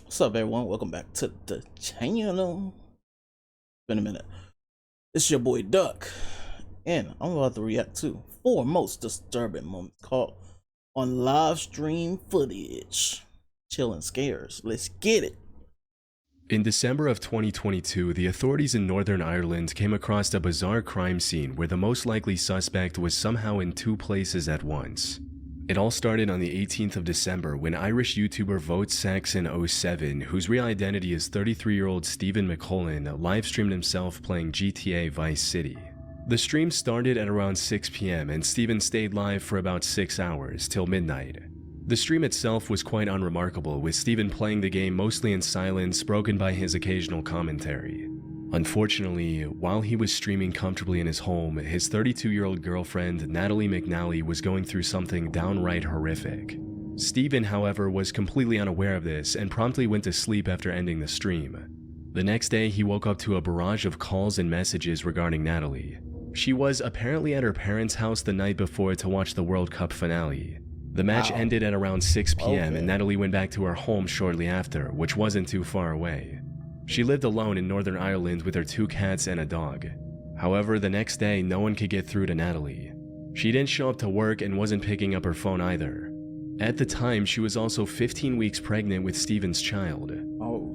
What's up, everyone? Welcome back to the channel. Been a minute. It's your boy Duck, and I'm about to react to 4 most disturbing moments caught on live stream footage. Chilling scares. Let's get it. In December of 2022, the authorities in Northern Ireland came across a bizarre crime scene where the most likely suspect was somehow in 2 places at once. It all started on the 18th of December when Irish YouTuber VoteSaxon07, whose real identity is 33-year-old Stephen McCullen, livestreamed himself playing GTA Vice City. The stream started at around 6 p.m. and Stephen stayed live for about 6 hours, till midnight. The stream itself was quite unremarkable, with Stephen playing the game mostly in silence, broken by his occasional commentary. Unfortunately, while he was streaming comfortably in his home, his 32-year-old girlfriend, Natalie McNally, was going through something downright horrific. Stephen, however, was completely unaware of this and promptly went to sleep after ending the stream. The next day, he woke up to a barrage of calls and messages regarding Natalie. She was apparently at her parents' house the night before to watch the World Cup finale. The match ended at around 6 p.m. and Natalie went back to her home shortly after, which wasn't too far away. She lived alone in Northern Ireland with her 2 cats and a dog. However, the next day, no one could get through to Natalie. She didn't show up to work and wasn't picking up her phone either. At the time, she was also 15 weeks pregnant with Stephen's child.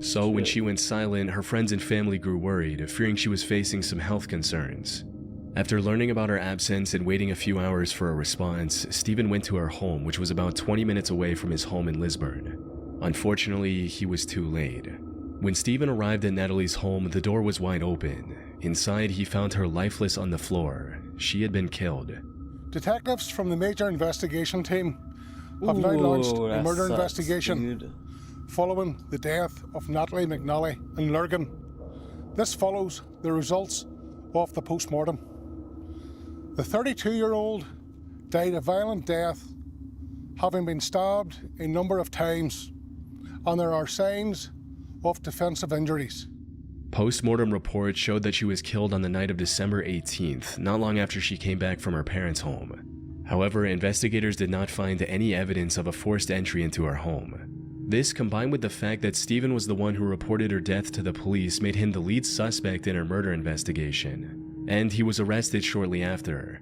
So when she went silent, her friends and family grew worried, fearing she was facing some health concerns. After learning about her absence and waiting a few hours for a response, Stephen went to her home, which was about 20 minutes away from his home in Lisburn. Unfortunately, he was too late. When Stephen arrived at Natalie's home, the door was wide open. Inside, he found her lifeless on the floor. She had been killed. Detectives from the Major Investigation Team have now launched a murder investigation following the death of Natalie McNally in Lurgan. This follows the results of the post-mortem. The 32-year-old died a violent death, having been stabbed a number of times, and there are signs of defensive injuries. Post-mortem reports showed that she was killed on the night of December 18th, not long after she came back from her parents' home. However, investigators did not find any evidence of a forced entry into her home. This, combined with the fact that Stephen was the one who reported her death to the police, made him the lead suspect in her murder investigation, and he was arrested shortly after.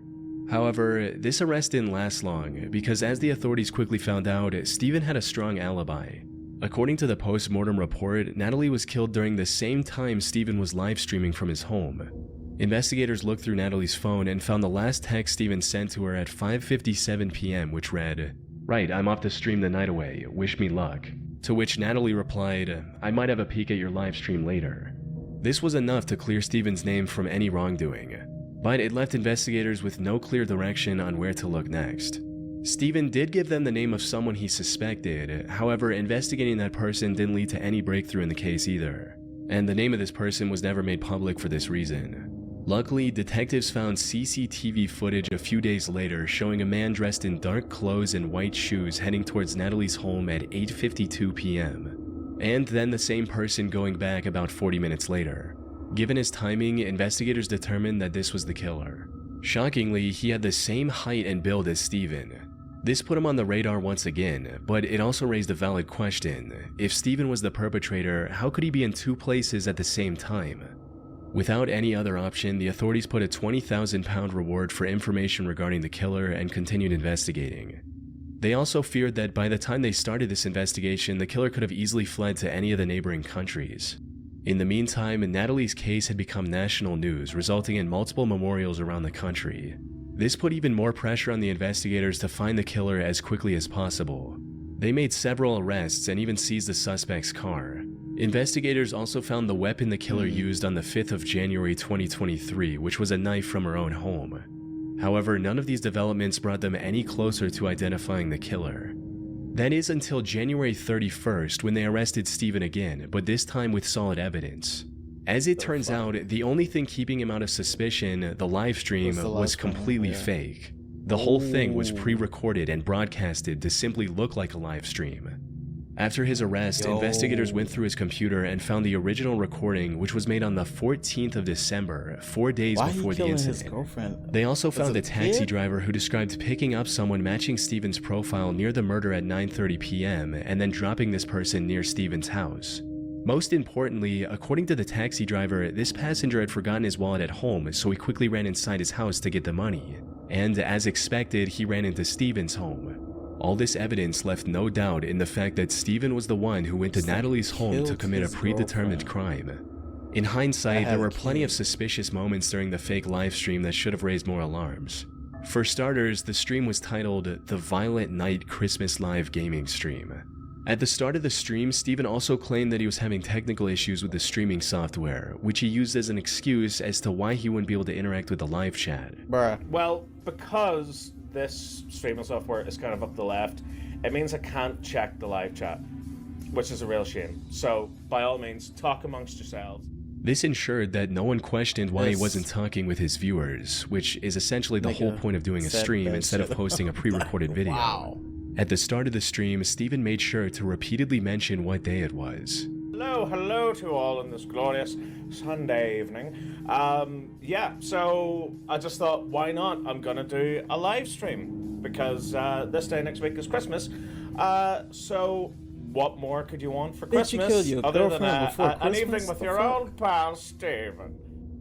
However, this arrest didn't last long, because as the authorities quickly found out, Stephen had a strong alibi. According to the post-mortem report, Natalie was killed during the same time Stephen was live streaming from his home. Investigators looked through Natalie's phone and found the last text Stephen sent to her at 5:57 p.m. which read, "Right, I'm off to stream the night away, wish me luck." To which Natalie replied, "I might have a peek at your live stream later." This was enough to clear Stephen's name from any wrongdoing, but it left investigators with no clear direction on where to look next. Stephen did give them the name of someone he suspected, however, investigating that person didn't lead to any breakthrough in the case either, and the name of this person was never made public for this reason. Luckily, detectives found CCTV footage a few days later showing a man dressed in dark clothes and white shoes heading towards Natalie's home at 8:52 p.m., and then the same person going back about 40 minutes later. Given his timing, investigators determined that this was the killer. Shockingly, he had the same height and build as Stephen. This put him on the radar once again, but it also raised a valid question. If Stephen was the perpetrator, how could he be in 2 places at the same time? Without any other option, the authorities put a £20,000 reward for information regarding the killer and continued investigating. They also feared that by the time they started this investigation, the killer could have easily fled to any of the neighboring countries. In the meantime, Natalie's case had become national news, resulting in multiple memorials around the country. This put even more pressure on the investigators to find the killer as quickly as possible. They made several arrests and even seized the suspect's car. Investigators also found the weapon the killer used on the 5th of January 2023, which was a knife from her own home. However, none of these developments brought them any closer to identifying the killer. That is until January 31st when they arrested Stephen again, but this time with solid evidence. As it turns out, the only thing keeping him out of suspicion, the live stream, was completely fake. The whole thing was pre-recorded and broadcasted to simply look like a live stream. After his arrest, investigators went through his computer and found the original recording, which was made on the 14th of December, 4 days before the incident. His girlfriend? They also found a taxi driver who described picking up someone matching Stephen's profile near the murder at 9:30 p.m. and then dropping this person near Stephen's house. Most importantly, according to the taxi driver, this passenger had forgotten his wallet at home, so he quickly ran inside his house to get the money. And as expected, he ran into Stephen's home. All this evidence left no doubt in the fact that Stephen was the one who went to Natalie's home to commit a predetermined crime. In hindsight, there were plenty of suspicious moments during the fake live stream that should have raised more alarms. For starters, the stream was titled The Violent Night Christmas Live Gaming Stream. At the start of the stream, Stephen also claimed that he was having technical issues with the streaming software, which he used as an excuse as to why he wouldn't be able to interact with the live chat. Well, because this streaming software is kind of up the left, it means I can't check the live chat, which is a real shame. So, by all means, talk amongst yourselves. This ensured that no one questioned why he wasn't talking with his viewers, which is essentially the whole point of doing a stream instead of posting a pre-recorded video. Wow. At the start of the stream, Stephen made sure to repeatedly mention what day it was. Hello to all on this glorious Sunday evening. Yeah, so I just thought, why not? I'm gonna do a live stream because this day next week is Christmas. So what more could you want for Christmas other than an evening with your old pal Stephen?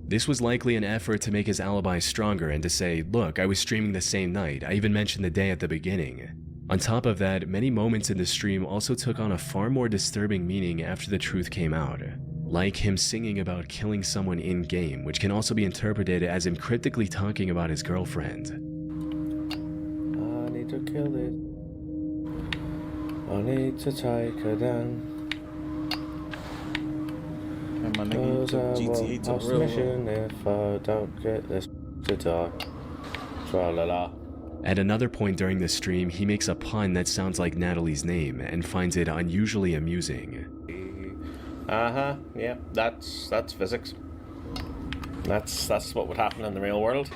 This was likely an effort to make his alibi stronger and to say, look, I was streaming the same night. I even mentioned the day at the beginning. On top of that, many moments in the stream also took on a far more disturbing meaning after the truth came out. Like him singing about killing someone in-game, which can also be interpreted as him cryptically talking about his girlfriend. I need to kill it. I need to take her down. And my nigga took GTA to real mission if I don't get this to die. Tra-la-la. At another point during the stream, he makes a pun that sounds like Natalie's name and finds it unusually amusing. Yeah, that's physics. That's what would happen in the real world.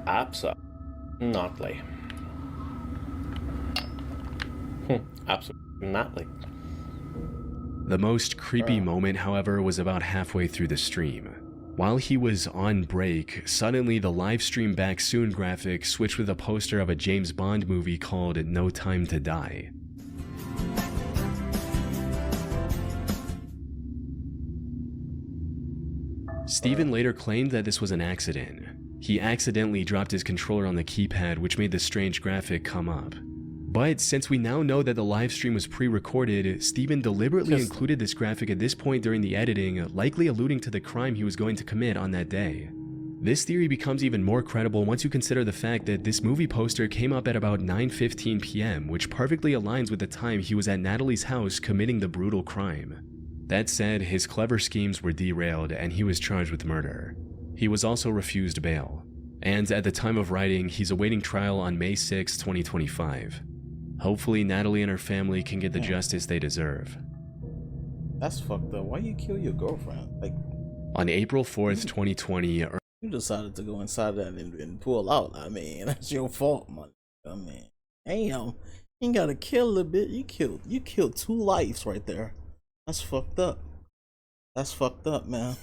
Absolutely. Absolutely. The most creepy moment, however, was about halfway through the stream. While he was on break, suddenly the live stream back soon graphic switched with a poster of a James Bond movie called No Time to Die. Stephen later claimed that this was an accident. He accidentally dropped his controller on the keypad, which made the strange graphic come up. But since we now know that the live stream was pre-recorded, Stephen deliberately included this graphic at this point during the editing, likely alluding to the crime he was going to commit on that day. This theory becomes even more credible once you consider the fact that this movie poster came up at about 9:15 p.m., which perfectly aligns with the time he was at Natalie's house committing the brutal crime. That said, his clever schemes were derailed and he was charged with murder. He was also refused bail. And at the time of writing, he's awaiting trial on May 6, 2025. Hopefully, Natalie and her family can get the justice they deserve. That's fucked up. Why you kill your girlfriend? Like, on April 4th, 2020, you decided to go inside that and pull out. I mean, that's your fault, man. I mean, damn, you ain't gotta kill a bit. You killed 2 lives right there. That's fucked up. That's fucked up, man.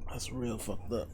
That's real fucked up.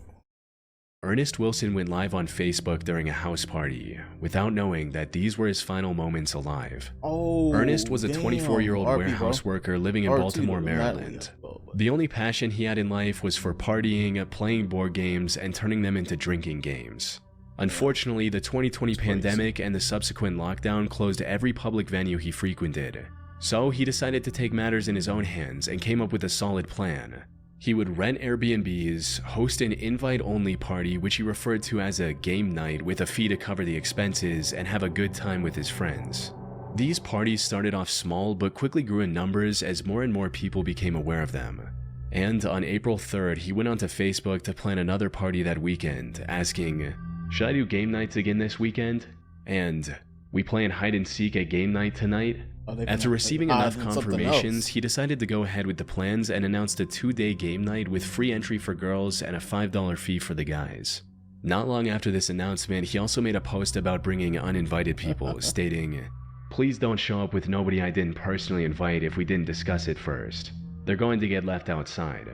Ernest Wilson went live on Facebook during a house party, without knowing that these were his final moments alive. Oh, Ernest was a 24-year-old warehouse worker living in Baltimore, Maryland. The only passion he had in life was for partying, playing board games, and turning them into drinking games. Unfortunately, the 2020 pandemic and the subsequent lockdown closed every public venue he frequented. So he decided to take matters in his own hands and came up with a solid plan. He would rent Airbnbs, host an invite-only party which he referred to as a game night with a fee to cover the expenses, and have a good time with his friends. These parties started off small but quickly grew in numbers as more and more people became aware of them. And on April 3rd, he went onto Facebook to plan another party that weekend, asking, "Should I do game nights again this weekend?" And, "We playing hide and seek at game night tonight?" After receiving enough confirmations, he decided to go ahead with the plans and announced a 2-day game night with free entry for girls and a $5 fee for the guys. Not long after this announcement, he also made a post about bringing uninvited people, stating, "Please don't show up with nobody I didn't personally invite if we didn't discuss it first. They're going to get left outside."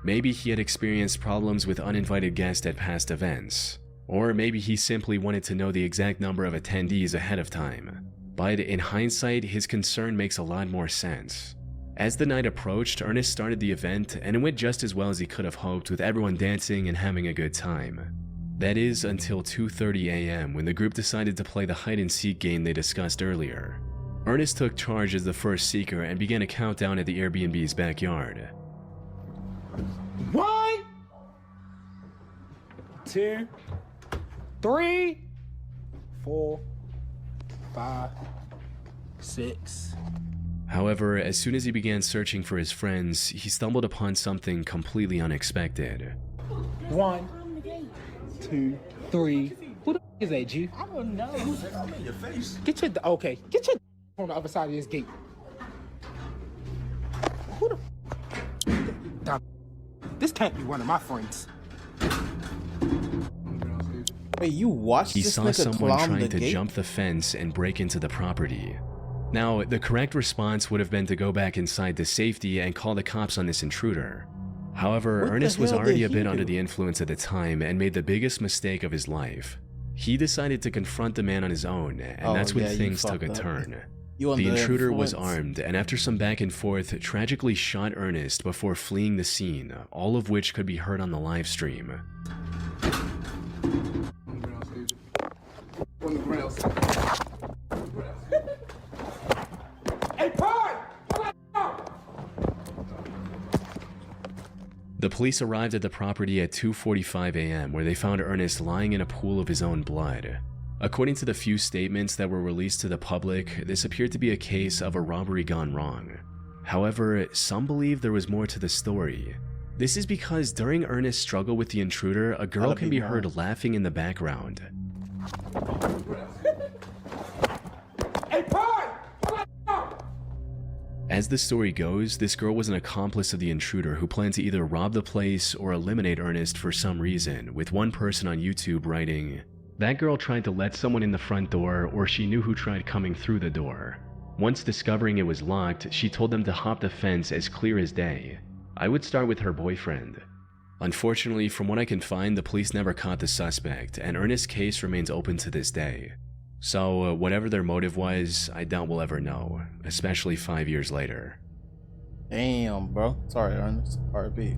Maybe he had experienced problems with uninvited guests at past events, or maybe he simply wanted to know the exact number of attendees ahead of time. But in hindsight, his concern makes a lot more sense. As the night approached, Ernest started the event, and it went just as well as he could have hoped, with everyone dancing and having a good time. That is until 2:30 a.m. when the group decided to play the hide-and-seek game they discussed earlier. Ernest took charge as the first seeker and began a countdown at the Airbnb's backyard. 1, 2, 3, 4, 5, 6. However, as soon as he began searching for his friends, he stumbled upon something completely unexpected. 1, 2, 3. Who the f is that, G? I don't know. I'm in your face. Get your on the other side of this gate. Who the f? This can't be one of my friends. Wait, you watched He this saw nigga someone climb trying the to gate? jump the fence and break into the property. Now, the correct response would have been to go back inside to safety and call the cops on this intruder. However, What the Ernest was hell already did a bit he under do? the influence at the time and made the biggest mistake of his life. He decided to confront the man on his own, and Oh, that's when yeah, you things took fucked a up. turn. You under The the intruder was influence. armed, and after some back and forth, tragically shot Ernest before fleeing the scene, all of which could be heard on the live stream. On the ground. Hey, Pie! The police arrived at the property at 2:45 a.m. where they found Ernest lying in a pool of his own blood. According to the few statements that were released to the public, this appeared to be a case of a robbery gone wrong. However, some believe there was more to the story. This is because during Ernest's struggle with the intruder, a girl Gotta can be be more. heard laughing in the background. Hey, Pie! As the story goes, this girl was an accomplice of the intruder who planned to either rob the place or eliminate Ernest for some reason, with one person on YouTube writing, "That girl tried to let someone in the front door, or she knew who tried coming through the door. Once discovering it was locked, she told them to hop the fence as clear as day. I would start with her boyfriend." Unfortunately, from what I can find, the police never caught the suspect, and Ernest's case remains open to this day. So, whatever their motive was, I doubt we'll ever know, especially 5 years later. Damn, bro. Sorry, Ernest. RP.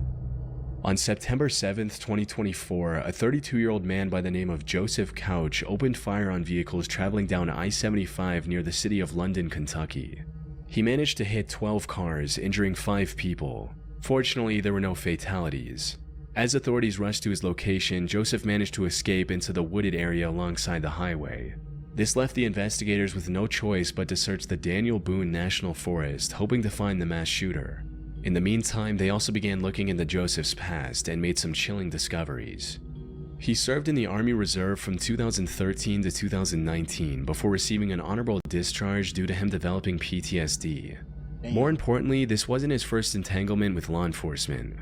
On September 7th, 2024, a 32-year-old man by the name of Joseph Couch opened fire on vehicles traveling down I-75 near the city of London, Kentucky. He managed to hit 12 cars, injuring 5 people. Fortunately, there were no fatalities. As authorities rushed to his location, Joseph managed to escape into the wooded area alongside the highway. This left the investigators with no choice but to search the Daniel Boone National Forest, hoping to find the mass shooter. In the meantime, they also began looking into Joseph's past and made some chilling discoveries. He served in the Army Reserve from 2013 to 2019 before receiving an honorable discharge due to him developing PTSD. More importantly, this wasn't his first entanglement with law enforcement.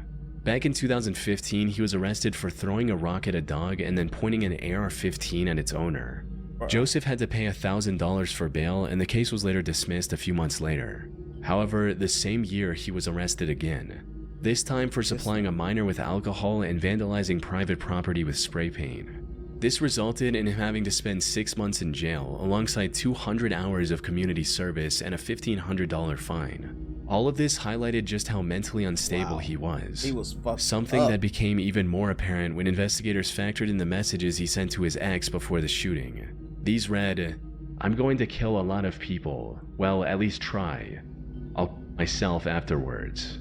Back in 2015, he was arrested for throwing a rock at a dog and then pointing an AR-15 at its owner. Joseph had to pay $1,000 for bail, and the case was later dismissed a few months later. However, the same year he was arrested again, this time for supplying a minor with alcohol and vandalizing private property with spray paint. This resulted in him having to spend 6 months in jail, alongside 200 hours of community service and a $1,500 fine. All of this highlighted just how mentally unstable he was. He was fucked Something up. that became even more apparent when investigators factored in the messages he sent to his ex before the shooting. These read, "I'm going to kill a lot of people. Well, at least try. I'll kill myself afterwards."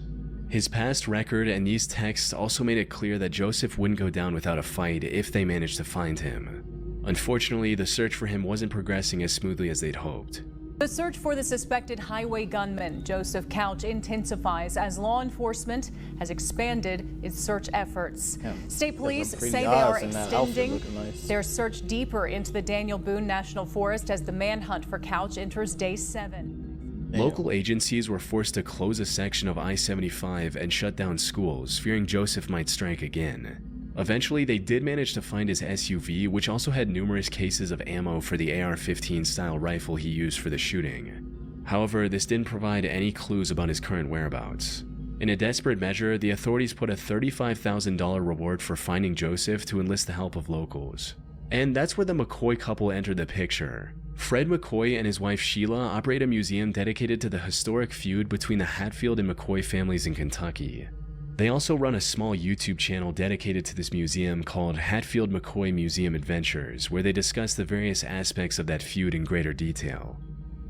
His past record and these texts also made it clear that Joseph wouldn't go down without a fight if they managed to find him. Unfortunately, the search for him wasn't progressing as smoothly as they'd hoped. The search for the suspected highway gunman, Joseph Couch, intensifies as law enforcement has expanded its search efforts. Yeah. State police Got some pretty say they are eyes in that outfit, extending looking nice. their search deeper into the Daniel Boone National Forest as the manhunt for Couch enters day 7. Damn. Local agencies were forced to close a section of I-75 and shut down schools, fearing Joseph might strike again. Eventually, they did manage to find his SUV, which also had numerous cases of ammo for the AR-15 style rifle he used for the shooting. However, this didn't provide any clues about his current whereabouts. In a desperate measure, the authorities put a $35,000 reward for finding Joseph to enlist the help of locals. And that's where the McCoy couple entered the picture. Fred McCoy and his wife Sheila operate a museum dedicated to the historic feud between the Hatfield and McCoy families in Kentucky. They also run a small YouTube channel dedicated to this museum called Hatfield McCoy Museum Adventures, where they discuss the various aspects of that feud in greater detail.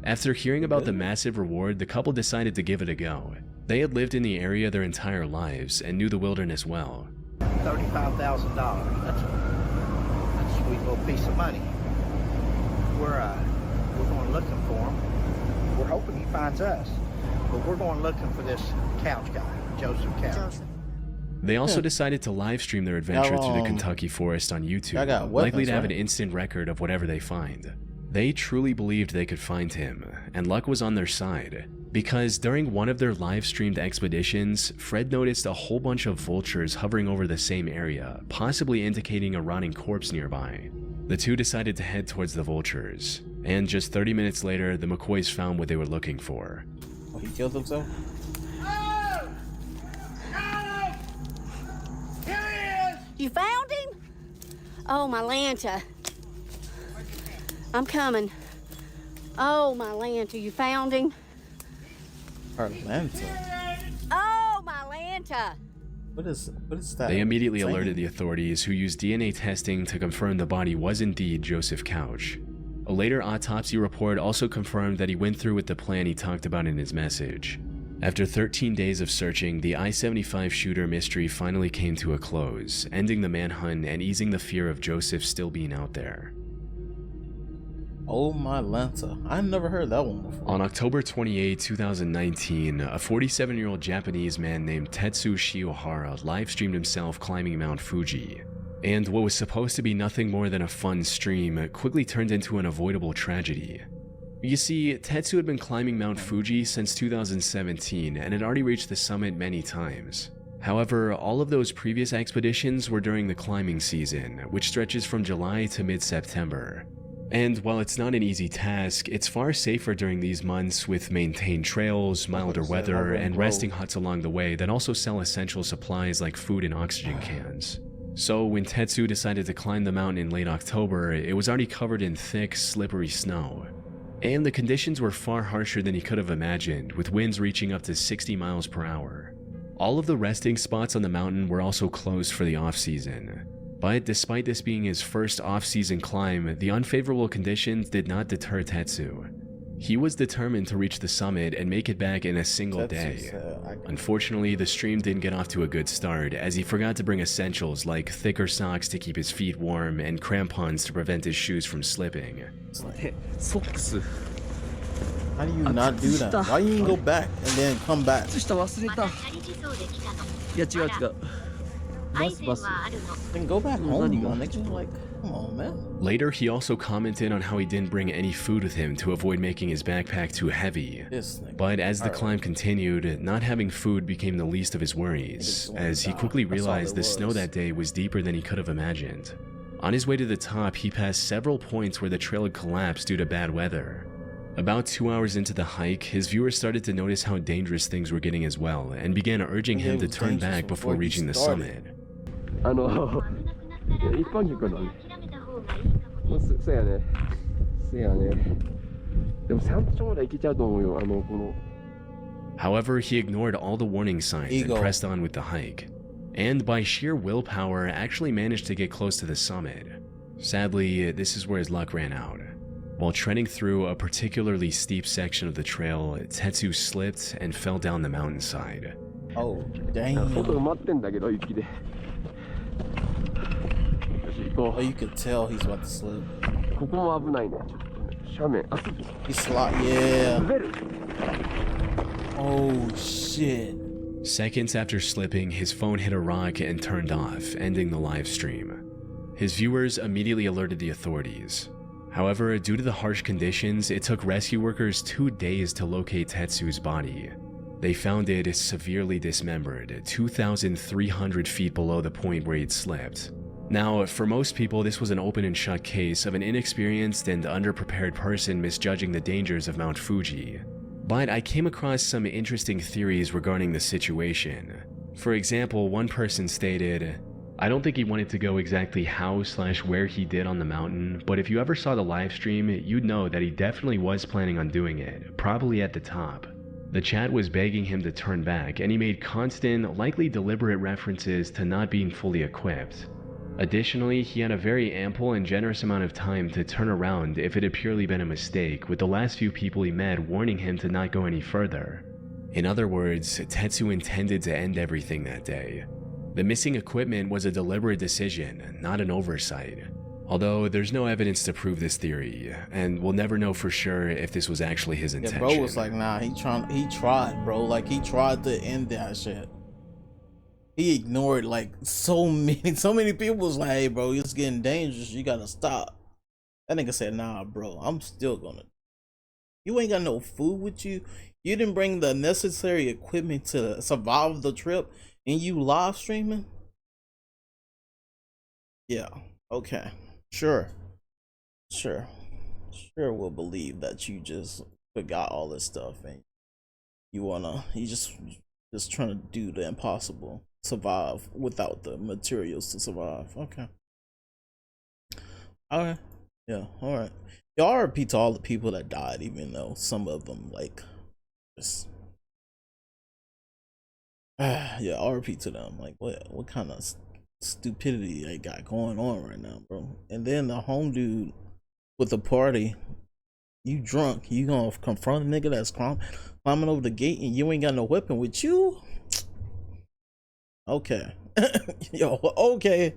After hearing about the massive reward, the couple decided to give it a go. They had lived in the area their entire lives and knew the wilderness well. $35,000. That's a sweet little piece of money. We're going looking for him. We're hoping he finds us, but we're going looking for this Couch guy, Joseph Couch. They also decided to live stream their adventure through the Kentucky forest on YouTube, likely to have an instant record of whatever they find. They truly believed they could find him, and luck was on their side, because during one of their live-streamed expeditions, Fred noticed a whole bunch of vultures hovering over the same area, possibly indicating a rotting corpse nearby. The two decided to head towards the vultures, and just 30 minutes later, the McCoys found what they were looking for. Oh, he killed himself? You found him? Oh, my Lanta. I'm coming. Oh, my Lanta, you found him? Her Lanta? Oh, my Lanta. What is that? They immediately alerted the authorities, who used DNA testing to confirm the body was indeed Joseph Couch. A later autopsy report also confirmed that he went through with the plan he talked about in his message. After 13 days of searching, the I-75 shooter mystery finally came to a close, ending the manhunt and easing the fear of Joseph still being out there. Oh my Lanta. I've never heard that one before. On October 28, 2019, a 47-year-old Japanese man named Tetsu Shiohara live-streamed himself climbing Mount Fuji. And what was supposed to be nothing more than a fun stream quickly turned into an avoidable tragedy. You see, Tetsu had been climbing Mount Fuji since 2017 and had already reached the summit many times. However, all of those previous expeditions were during the climbing season, which stretches from July to mid-September. And while it's not an easy task, it's far safer during these months with maintained trails, milder weather, and resting huts along the way that also sell essential supplies like food and oxygen cans. So when Tetsu decided to climb the mountain in late October, it was already covered in thick, slippery snow. And the conditions were far harsher than he could have imagined, with winds reaching up to 60 miles per hour. All of the resting spots on the mountain were also closed for the off-season. But despite this being his first off-season climb, the unfavorable conditions did not deter Tetsu. He was determined to reach the summit and make it back in a single day. Unfortunately, the stream didn't get off to a good start, as he forgot to bring essentials like thicker socks to keep his feet warm and crampons to prevent his shoes from slipping. Socks. How do you not do that? Why you didn't go back and then come back? 靴下忘れた。いや違う違う。バスバス。 Then go back home, my nigga. Like, come on, man. Later, he also commented on how he didn't bring any food with him to avoid making his backpack too heavy. But as the climb continued, not having food became the least of his worries, as he quickly realized the snow that day was deeper than he could have imagined. On his way to the top, he passed several points where the trail had collapsed due to bad weather. About 2 hours into the hike, his viewers started to notice how dangerous things were getting as well, and began urging him to turn back before reaching the summit. 一般客なの。そうやね。そうやね。でも山頂まで行けちゃうと思うよ。この。However, he ignored all the warning signs and pressed on with the hike, and by sheer willpower actually managed to get close to the summit. Sadly, this is where his luck ran out. While treading through a particularly steep section of the trail, Tetsu slipped and fell down the mountainside. Oh, dang. 外待ってんだけど雪で。 Oh, you could tell he's about to slip. ここも危ないね。斜面。He slot, yeah. Oh shit. Seconds after slipping, his phone hit a rock and turned off, ending the live stream. His viewers immediately alerted the authorities. However, due to the harsh conditions, it took rescue workers 2 days to locate Tetsu's body. They found it severely dismembered, 2,300 feet below the point where he'd slipped. Now, for most people, this was an open and shut case of an inexperienced and underprepared person misjudging the dangers of Mount Fuji. But I came across some interesting theories regarding the situation. For example, one person stated, "I don't think he wanted to go exactly how/where he did on the mountain, but if you ever saw the live stream, you'd know that he definitely was planning on doing it, probably at the top." The chat was begging him to turn back, and he made constant, likely deliberate references to not being fully equipped. Additionally, he had a very ample and generous amount of time to turn around if it had purely been a mistake, with the last few people he met warning him to not go any further. In other words, Tetsu intended to end everything that day. The missing equipment was a deliberate decision, not an oversight. Although there's no evidence to prove this theory, and we'll never know for sure if this was actually his intention. Yeah, bro was like, nah, he tried, bro. Like, he tried to end that shit. He ignored like so many people was like, hey bro, it's getting dangerous, you gotta stop. That nigga said, nah bro, I'm still gonna. You ain't got no food with you. You didn't bring the necessary equipment to survive the trip, and you live streaming. Yeah, okay, sure, we'll believe that you just forgot all this stuff and you just trying to do the impossible. Survive without the materials to survive. Okay. Alright. Yeah, alright. Y'all RP to all the people that died, even though some of them like just yeah, RP to them. Like what kind of stupidity they got going on right now, bro? And then the home dude with the party, you drunk, you gonna confront a nigga that's climbing over the gate and you ain't got no weapon with you? Okay. Yo, okay.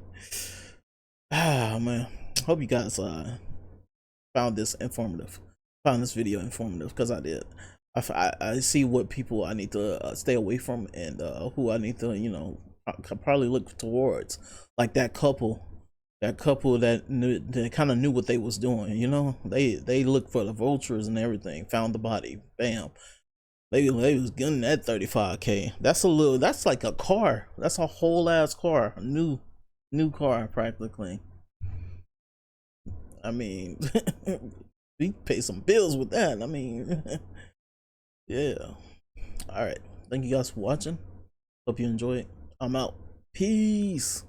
Ah, man. Hope you guys found this video informative, because I did. I see what people I need to stay away from, and who I need to, you know, probably look towards. Like that couple that kind of knew what they was doing, you know. They looked for the vultures and everything, found the body, bam. They was getting that 35K. That's like a car. That's a whole ass car. A new car practically. I mean, we pay some bills with that. I mean, yeah. All right. Thank you guys for watching. Hope you enjoy it. I'm out. Peace.